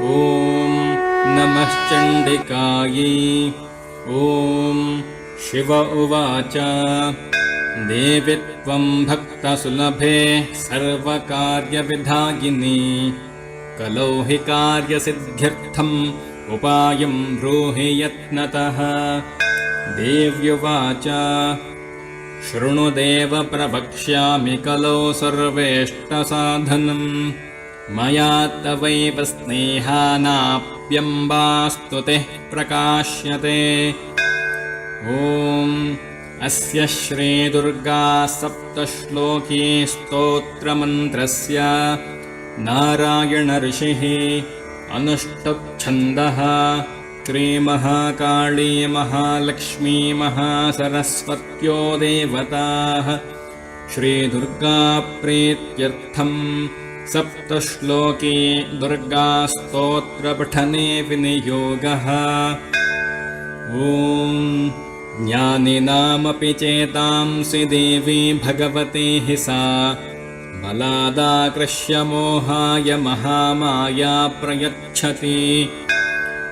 ॐ नमः चण्डिकायै। ॐ शिव उवाच देवि त्वं भक्तसुलभे सर्वकार्यविधायिनी कलौ हि कार्यसिद्ध्यर्थम् उपायं ब्रूहि यत्नतः। देव्युवाच शृणुदेव प्रवक्ष्यामि कलौ सर्वेष्टसाधनम् मया तवैव स्नेहानाप्यम्बास्तुतिः प्रकाश्यते। ॐ अस्य श्रीदुर्गा सप्तश्लोकी स्तोत्रमन्त्रस्य नारायणऋषिः अनुष्टुप्छन्दः श्रीमहाकाली महालक्ष्मी महासरस्वत्यो देवताः श्रीदुर्गाप्रीत्यर्थम् सप्तश्लोकी दुर्गास्तोत्रपठने विनियोगः। ॐ ज्ञानिनामपि चेतांसि देवी भगवती हि सा बलादाकृष्य मोहाय महामाया प्रयच्छति।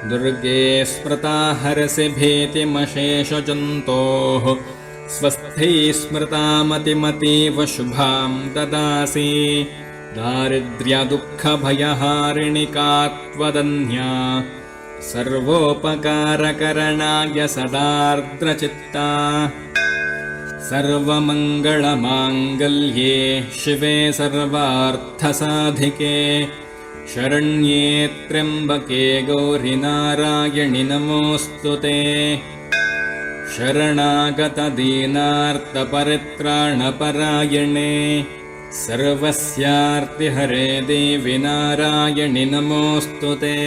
दुर्गे स्मृता हरसि भीतिमशेषजन्तोः स्वस्थै स्मृता मतिमतीव शुभां ददासि। दारिद्र्यदुःखभयहारिणिका त्वदन्या सर्वोपकारकरणाय सदार्द्रचित्ता। सर्वमङ्गलमाङ्गल्ये शिवे सर्वार्थसाधिके शरण्ये त्र्यम्बके गौरि नारायणि नमोऽस्तु ते। शरणागतदीनार्तपरित्राणपरायणे सर्वस्यार्तिहरे देवि नारायणि नमोऽस्तु ते।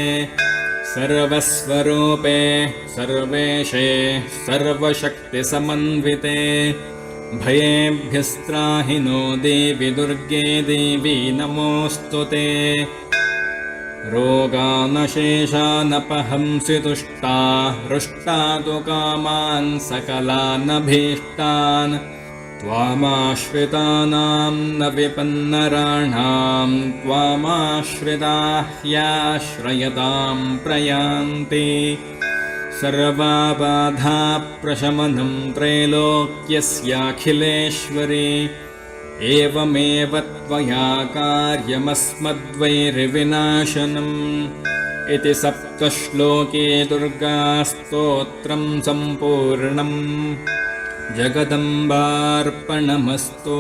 सर्वस्वरूपे सर्वेशे सर्वशक्तिसमन्विते भयेभ्यस्त्राहि नो देवि दुर्गे देवी नमोऽस्तु ते। रोगानशेषानपहंसि तुष्टा हृष्टा तु कामान् सकलानभीष्टान् त्वामाश्रितानां न विपन्नराणां त्वामाश्रिता ह्याश्रयतां प्रयान्ति। सर्वबाधाप्रशमनं त्रैलोक्यस्याखिलेश्वरी एवमेव त्वया कार्यमस्मद्वैरिविनाशनम् इति सप्तश्लोके दुर्गास्तोत्रं सम्पूर्णम्। जगदम्बार्पणमस्तु।